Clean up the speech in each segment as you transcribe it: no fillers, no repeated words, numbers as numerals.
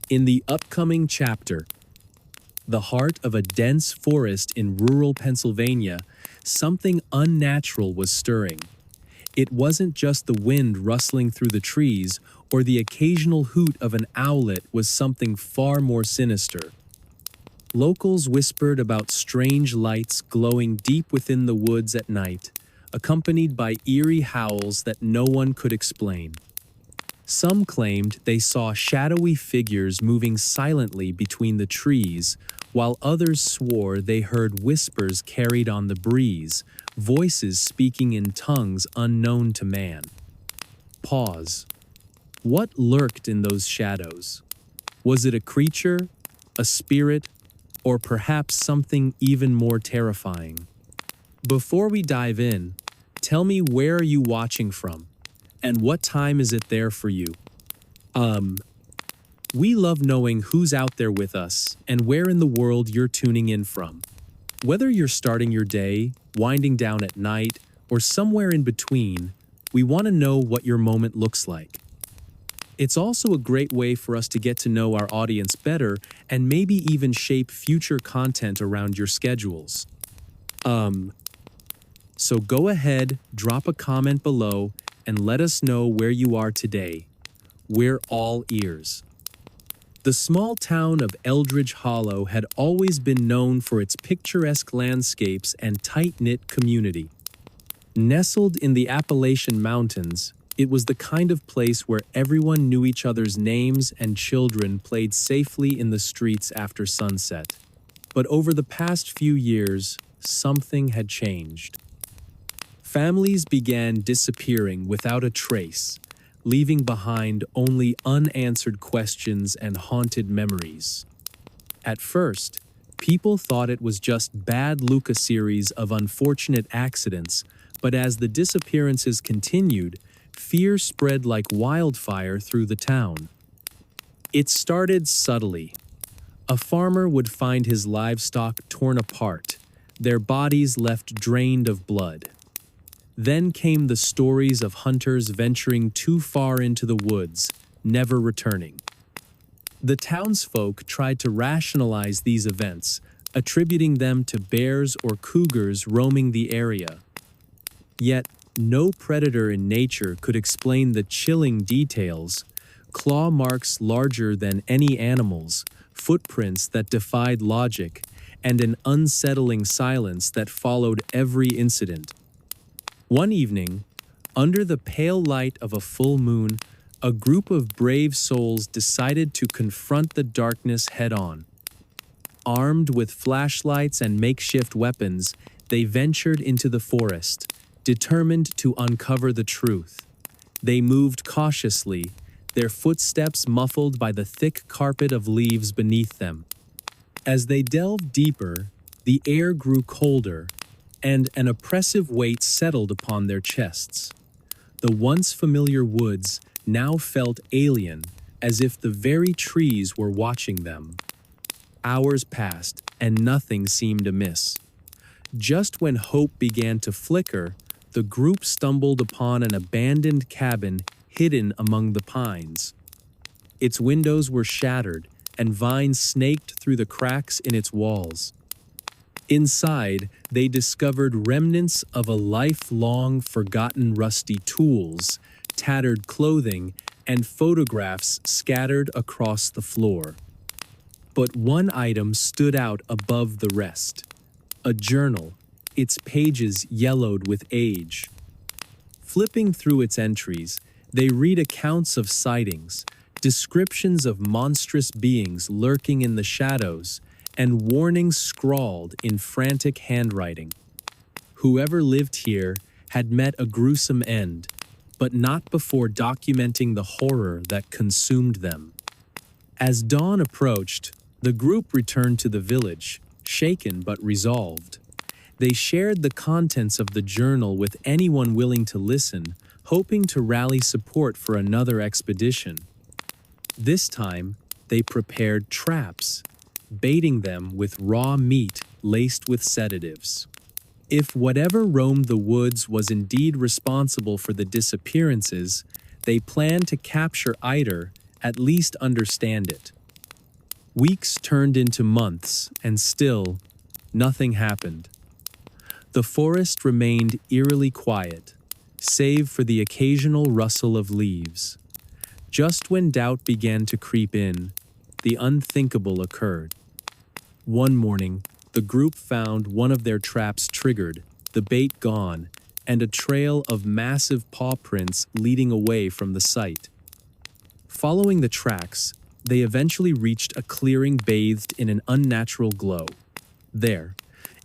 In the upcoming chapter, the heart of a dense forest in rural Pennsylvania, something unnatural was stirring. It wasn't just the wind rustling through the trees or the occasional hoot of an owlet was something far more sinister. Locals whispered about strange lights glowing deep within the woods at night, accompanied by eerie howls that no one could explain. Some claimed they saw shadowy figures moving silently between the trees, while others swore they heard whispers carried on the breeze, voices speaking in tongues unknown to man. Pause. What lurked in those shadows? Was it a creature, a spirit, or perhaps something even more terrifying? Before we dive in, tell me, where are you watching from? And what time is it there for you? We love knowing who's out there with us and where in the world you're tuning in from. Whether you're starting your day, winding down at night, or somewhere in between, we want to know what your moment looks like. It's also a great way for us to get to know our audience better and maybe even shape future content around your schedules. So go ahead, drop a comment below, and let us know where you are today. We're all ears. The small town of Eldridge Hollow had always been known for its picturesque landscapes and tight-knit community. Nestled in the Appalachian Mountains, it was the kind of place where everyone knew each other's names and children played safely in the streets after sunset. But over the past few years, something had changed. Families began disappearing without a trace, leaving behind only unanswered questions and haunted memories. At first, people thought it was just bad luck, a series of unfortunate accidents, but as the disappearances continued, fear spread like wildfire through the town. It started subtly. A farmer would find his livestock torn apart, their bodies left drained of blood. Then came the stories of hunters venturing too far into the woods, never returning. The townsfolk tried to rationalize these events, attributing them to bears or cougars roaming the area. Yet, no predator in nature could explain the chilling details: claw marks larger than any animal's, footprints that defied logic, and an unsettling silence that followed every incident. One evening, under the pale light of a full moon, a group of brave souls decided to confront the darkness head-on. Armed with flashlights and makeshift weapons, they ventured into the forest, determined to uncover the truth. They moved cautiously, their footsteps muffled by the thick carpet of leaves beneath them. As they delved deeper, the air grew colder, and an oppressive weight settled upon their chests. The once familiar woods now felt alien, as if the very trees were watching them. Hours passed, and nothing seemed amiss. Just when hope began to flicker, the group stumbled upon an abandoned cabin hidden among the pines. Its windows were shattered, and vines snaked through the cracks in its walls. Inside, they discovered remnants of a life-long forgotten rusty tools, tattered clothing, and photographs scattered across the floor. But one item stood out above the rest: a journal, its pages yellowed with age. Flipping through its entries, they read accounts of sightings, descriptions of monstrous beings lurking in the shadows, and warnings scrawled in frantic handwriting. Whoever lived here had met a gruesome end, but not before documenting the horror that consumed them. As dawn approached, the group returned to the village, shaken but resolved. They shared the contents of the journal with anyone willing to listen, hoping to rally support for another expedition. This time, they prepared traps, baiting them with raw meat laced with sedatives. If whatever roamed the woods was indeed responsible for the disappearances, they planned to capture either, at least understand it. Weeks turned into months, and still, nothing happened. The forest remained eerily quiet, save for the occasional rustle of leaves. Just when doubt began to creep in, the unthinkable occurred. One morning, the group found one of their traps triggered, the bait gone, and a trail of massive paw prints leading away from the site. Following the tracks, they eventually reached a clearing bathed in an unnatural glow. There,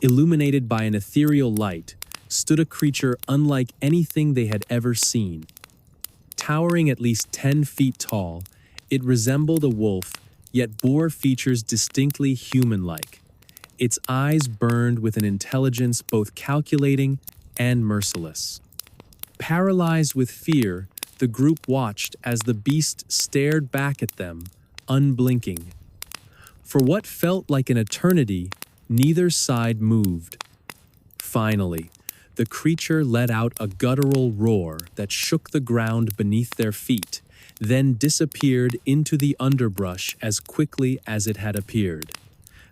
illuminated by an ethereal light, stood a creature unlike anything they had ever seen. Towering at least 10 feet tall, it resembled a wolf, yet bore features distinctly human-like. Its eyes burned with an intelligence both calculating and merciless. Paralyzed with fear, the group watched as the beast stared back at them, unblinking. For what felt like an eternity, neither side moved. Finally, the creature let out a guttural roar that shook the ground beneath their feet, then disappeared into the underbrush as quickly as it had appeared.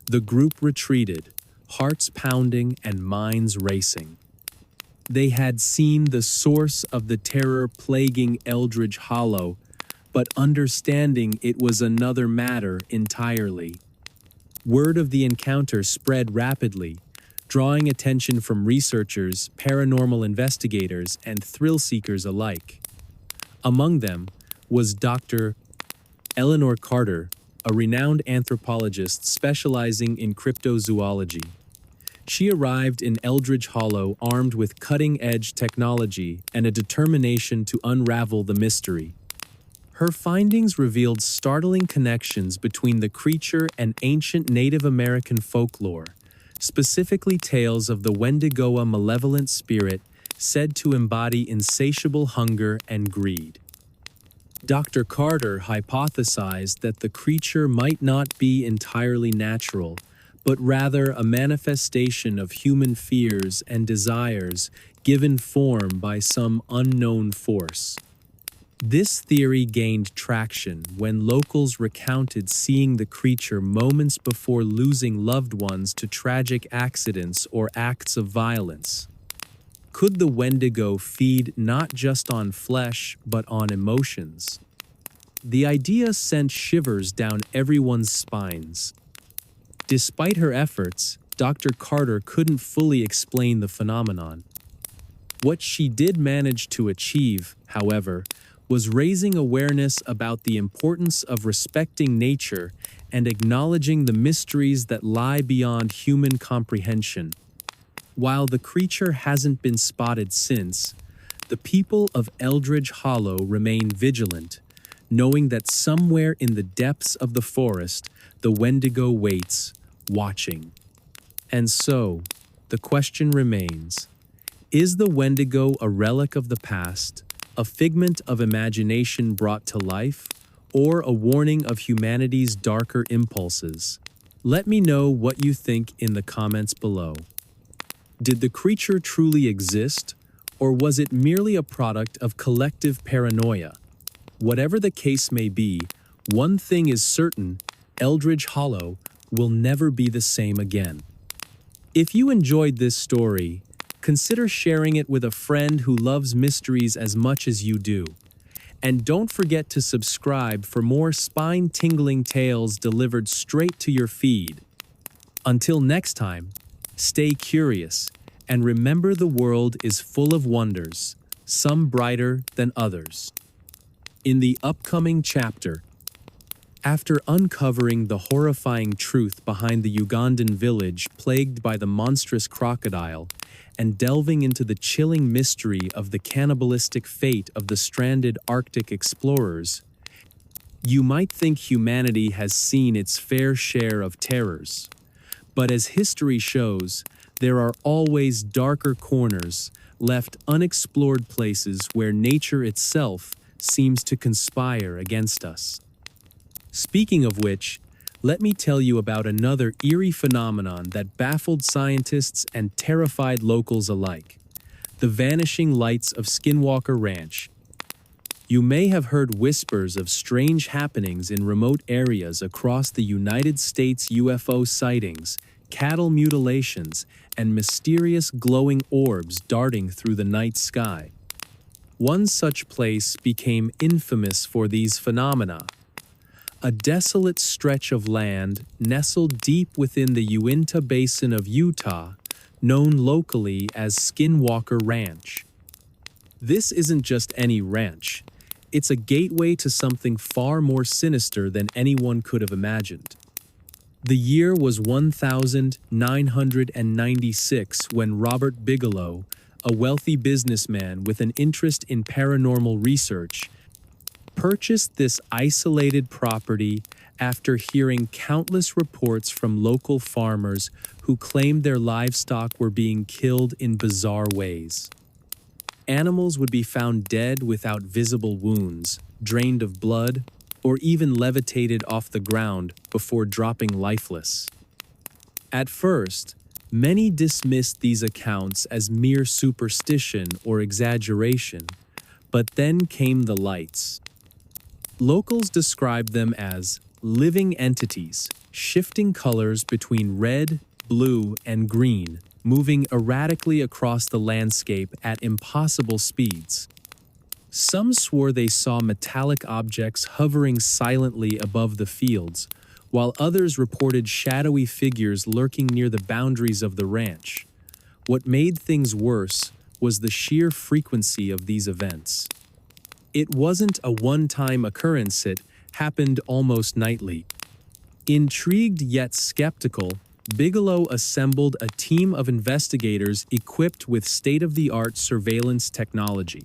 The group retreated, hearts pounding and minds racing. They had seen the source of the terror plaguing Eldridge Hollow, but understanding it was another matter entirely. Word of the encounter spread rapidly, drawing attention from researchers, paranormal investigators, and thrill-seekers alike. Among them was Dr. Eleanor Carter, a renowned anthropologist specializing in cryptozoology. She arrived in Eldridge Hollow armed with cutting-edge technology and a determination to unravel the mystery. Her findings revealed startling connections between the creature and ancient Native American folklore, specifically tales of the Wendigo, a malevolent spirit said to embody insatiable hunger and greed. Dr. Carter hypothesized that the creature might not be entirely natural, but rather a manifestation of human fears and desires given form by some unknown force. This theory gained traction when locals recounted seeing the creature moments before losing loved ones to tragic accidents or acts of violence. Could the Wendigo feed not just on flesh, but on emotions? The idea sent shivers down everyone's spines. Despite her efforts, Dr. Carter couldn't fully explain the phenomenon. What she did manage to achieve, however, was raising awareness about the importance of respecting nature and acknowledging the mysteries that lie beyond human comprehension. While the creature hasn't been spotted since, the people of Eldridge Hollow remain vigilant, knowing that somewhere in the depths of the forest, the Wendigo waits, watching. And so, the question remains, is the Wendigo a relic of the past, a figment of imagination brought to life, or a warning of humanity's darker impulses? Let me know what you think in the comments below. Did the creature truly exist, or was it merely a product of collective paranoia? Whatever the case may be, one thing is certain: Eldridge Hollow will never be the same again. If you enjoyed this story, consider sharing it with a friend who loves mysteries as much as you do. And don't forget to subscribe for more spine-tingling tales delivered straight to your feed. Until next time, stay curious, and remember the world is full of wonders, some brighter than others. In the upcoming chapter, after uncovering the horrifying truth behind the Ugandan village plagued by the monstrous crocodile, and delving into the chilling mystery of the cannibalistic fate of the stranded Arctic explorers, you might think humanity has seen its fair share of terrors. But as history shows, there are always darker corners, left unexplored places where nature itself seems to conspire against us. Speaking of which, let me tell you about another eerie phenomenon that baffled scientists and terrified locals alike: the vanishing lights of Skinwalker Ranch. You may have heard whispers of strange happenings in remote areas across the United States: UFO sightings, cattle mutilations, and mysterious glowing orbs darting through the night sky. One such place became infamous for these phenomena. A desolate stretch of land nestled deep within the Uinta Basin of Utah, known locally as Skinwalker Ranch. This isn't just any ranch. It's a gateway to something far more sinister than anyone could have imagined. The year was 1996 when Robert Bigelow, a wealthy businessman with an interest in paranormal research, purchased this isolated property after hearing countless reports from local farmers who claimed their livestock were being killed in bizarre ways. Animals would be found dead without visible wounds, drained of blood, or even levitated off the ground before dropping lifeless. At first, many dismissed these accounts as mere superstition or exaggeration, but then came the lights. Locals described them as living entities, shifting colors between red, blue, and green, moving erratically across the landscape at impossible speeds. Some swore they saw metallic objects hovering silently above the fields, while others reported shadowy figures lurking near the boundaries of the ranch. What made things worse was the sheer frequency of these events. It wasn't a one-time occurrence, it happened almost nightly. Intrigued yet skeptical, Bigelow assembled a team of investigators equipped with state-of-the-art surveillance technology.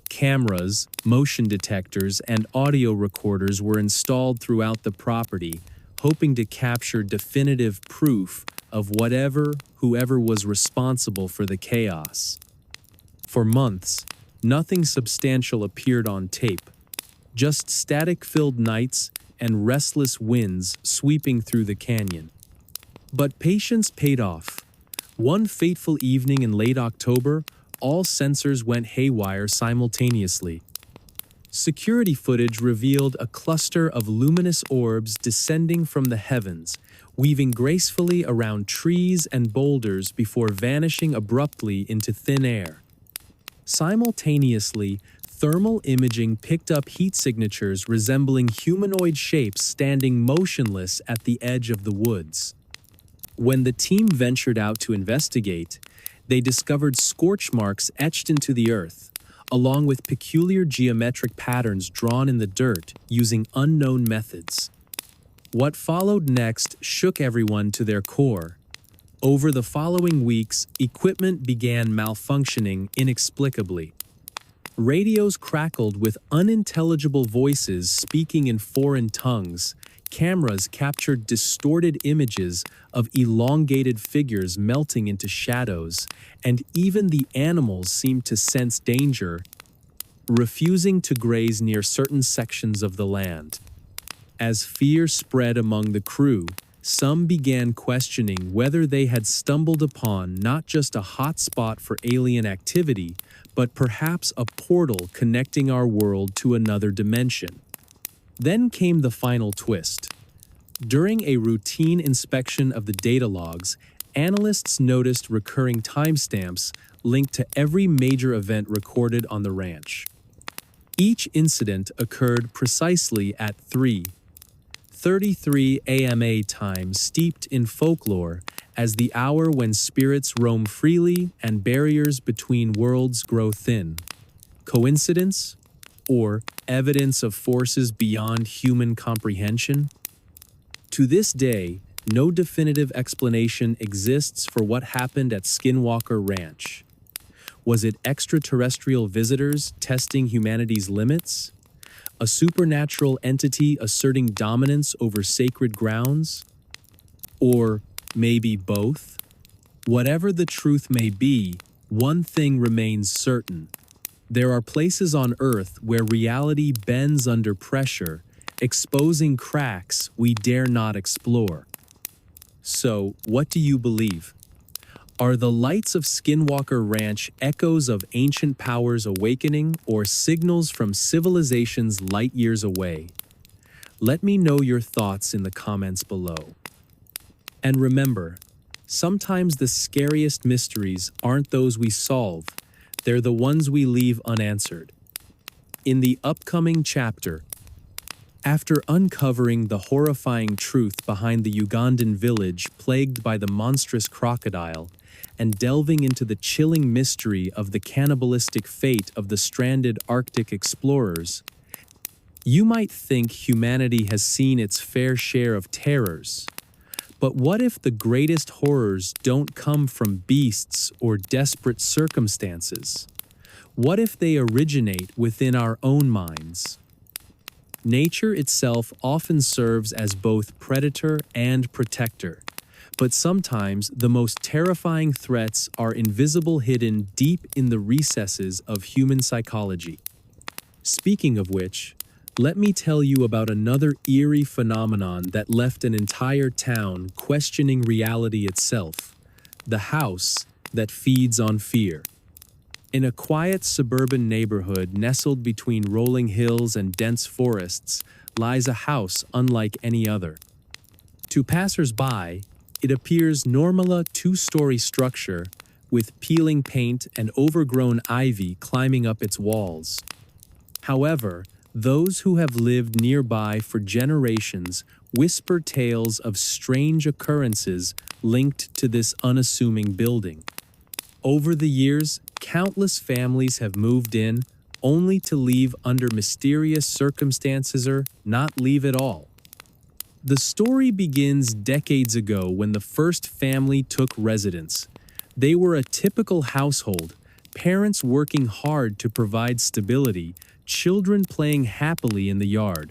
Cameras, motion detectors, and audio recorders were installed throughout the property, hoping to capture definitive proof of whoever was responsible for the chaos. For months, nothing substantial appeared on tape, just static-filled nights and restless winds sweeping through the canyon. But patience paid off. One fateful evening in late October, all sensors went haywire simultaneously. Security footage revealed a cluster of luminous orbs descending from the heavens, weaving gracefully around trees and boulders before vanishing abruptly into thin air. Simultaneously, thermal imaging picked up heat signatures resembling humanoid shapes standing motionless at the edge of the woods. When the team ventured out to investigate, they discovered scorch marks etched into the earth, along with peculiar geometric patterns drawn in the dirt using unknown methods. What followed next shook everyone to their core. Over the following weeks, equipment began malfunctioning inexplicably. Radios crackled with unintelligible voices speaking in foreign tongues. Cameras captured distorted images of elongated figures melting into shadows, and even the animals seemed to sense danger, refusing to graze near certain sections of the land. As fear spread among the crew, some began questioning whether they had stumbled upon not just a hot spot for alien activity, but perhaps a portal connecting our world to another dimension. Then came the final twist. During a routine inspection of the data logs, analysts noticed recurring timestamps linked to every major event recorded on the ranch. Each incident occurred precisely at 3:33 AMA time, steeped in folklore as the hour when spirits roam freely and barriers between worlds grow thin. Coincidence? Or evidence of forces beyond human comprehension? To this day, no definitive explanation exists for what happened at Skinwalker Ranch. Was it extraterrestrial visitors testing humanity's limits? A supernatural entity asserting dominance over sacred grounds? Or maybe both? Whatever the truth may be, one thing remains certain. There are places on Earth where reality bends under pressure, exposing cracks we dare not explore. So, what do you believe? Are the lights of Skinwalker Ranch echoes of ancient powers awakening or signals from civilizations light years away? Let me know your thoughts in the comments below. And remember, sometimes the scariest mysteries aren't those we solve, they're the ones we leave unanswered. In the upcoming chapter, after uncovering the horrifying truth behind the Ugandan village plagued by the monstrous crocodile, and delving into the chilling mystery of the cannibalistic fate of the stranded Arctic explorers, you might think humanity has seen its fair share of terrors. But what if the greatest horrors don't come from beasts or desperate circumstances? What if they originate within our own minds? Nature itself often serves as both predator and protector, but sometimes the most terrifying threats are invisible, hidden deep in the recesses of human psychology. Speaking of which, let me tell you about another eerie phenomenon that left an entire town questioning reality itself: the house that feeds on fear. In a quiet suburban neighborhood nestled between rolling hills and dense forests lies a house unlike any other. To passers-by, it appears normal, a two-story structure with peeling paint and overgrown ivy climbing up its walls. However, those who have lived nearby for generations whisper tales of strange occurrences linked to this unassuming building. Over the years, countless families have moved in, only to leave under mysterious circumstances or not leave at all. The story begins decades ago when the first family took residence. They were a typical household, parents working hard to provide stability, children playing happily in the yard.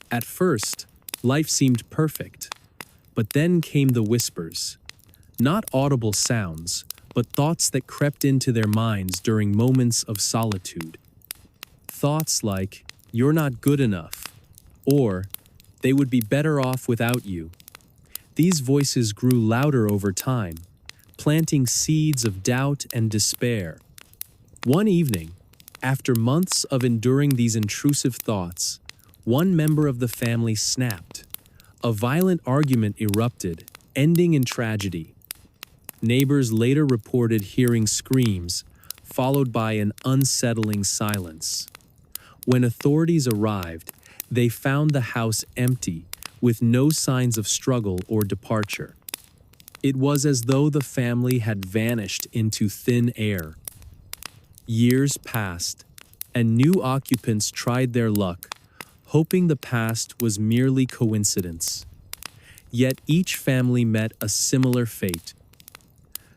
At first, life seemed perfect, but then came the whispers. Not audible sounds, but thoughts that crept into their minds during moments of solitude. Thoughts like, "You're not good enough," or "They would be better off without you." These voices grew louder over time, planting seeds of doubt and despair. One evening, after months of enduring these intrusive thoughts, one member of the family snapped. A violent argument erupted, ending in tragedy. Neighbors later reported hearing screams, followed by an unsettling silence. When authorities arrived, they found the house empty, with no signs of struggle or departure. It was as though the family had vanished into thin air. Years passed, and new occupants tried their luck, hoping the past was merely coincidence. Yet each family met a similar fate.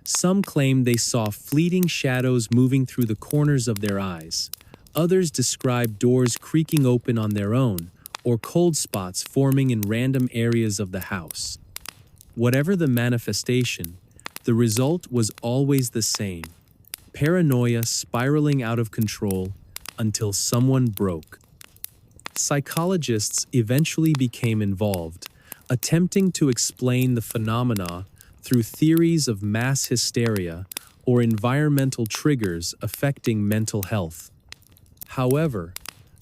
Some claimed they saw fleeting shadows moving through the corners of their eyes. Others described doors creaking open on their own, or cold spots forming in random areas of the house. Whatever the manifestation, the result was always the same: paranoia spiraling out of control until someone broke. Psychologists eventually became involved, attempting to explain the phenomena through theories of mass hysteria or environmental triggers affecting mental health. However,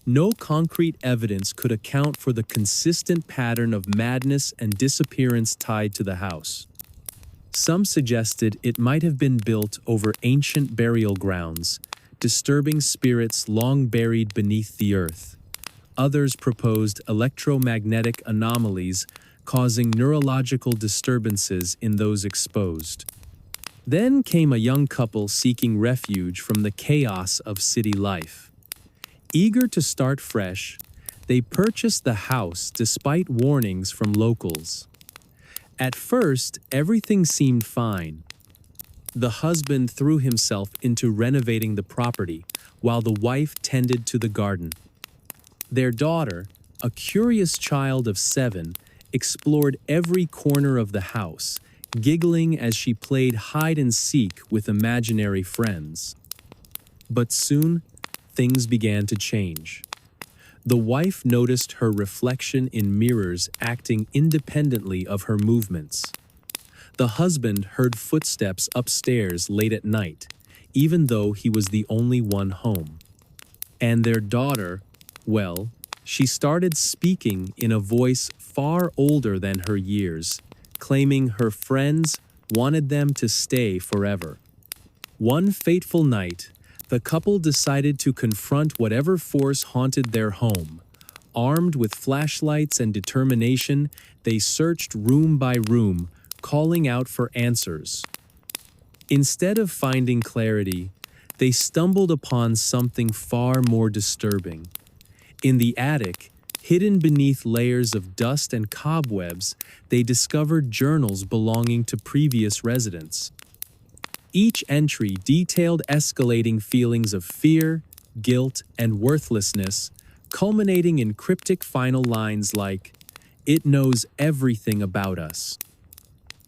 no concrete evidence could account for the consistent pattern of madness and disappearance tied to the house. Some suggested it might have been built over ancient burial grounds, disturbing spirits long buried beneath the earth. Others proposed electromagnetic anomalies causing neurological disturbances in those exposed. Then came a young couple seeking refuge from the chaos of city life. Eager to start fresh, they purchased the house despite warnings from locals. At first, everything seemed fine. The husband threw himself into renovating the property, while the wife tended to the garden. Their daughter, a curious child of 7, explored every corner of the house, giggling as she played hide-and-seek with imaginary friends. But soon, things began to change. The wife noticed her reflection in mirrors acting independently of her movements. The husband heard footsteps upstairs late at night, even though he was the only one home. And their daughter, well, she started speaking in a voice far older than her years, claiming her friends wanted them to stay forever. One fateful night, the couple decided to confront whatever force haunted their home. Armed with flashlights and determination, they searched room by room, calling out for answers. Instead of finding clarity, they stumbled upon something far more disturbing. In the attic, hidden beneath layers of dust and cobwebs, they discovered journals belonging to previous residents. Each entry detailed escalating feelings of fear, guilt, and worthlessness, culminating in cryptic final lines like, "It knows everything about us."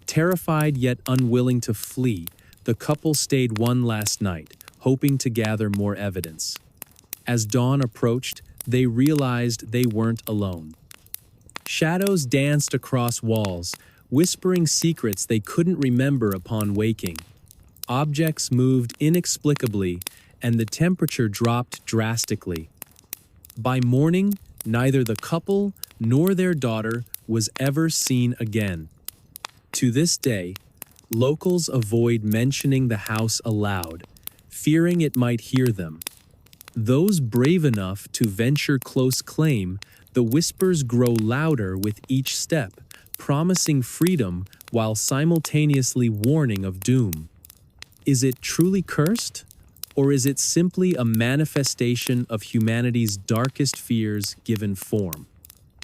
Terrified yet unwilling to flee, the couple stayed one last night, hoping to gather more evidence. As dawn approached, they realized they weren't alone. Shadows danced across walls, whispering secrets they couldn't remember upon waking. Objects moved inexplicably, and the temperature dropped drastically. By morning, neither the couple nor their daughter was ever seen again. To this day, locals avoid mentioning the house aloud, fearing it might hear them. Those brave enough to venture close claim the whispers grow louder with each step, promising freedom while simultaneously warning of doom. Is it truly cursed? Or is it simply a manifestation of humanity's darkest fears given form?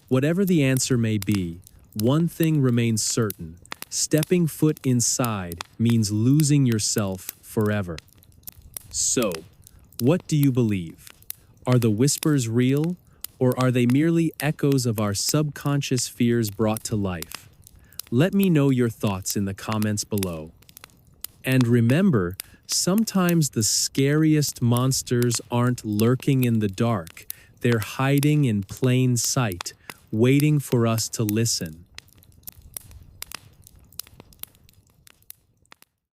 Whatever the answer may be, one thing remains certain: stepping foot inside means losing yourself forever. So, what do you believe? Are the whispers real, or are they merely echoes of our subconscious fears brought to life? Let me know your thoughts in the comments below. And remember, sometimes the scariest monsters aren't lurking in the dark, they're hiding in plain sight, waiting for us to listen.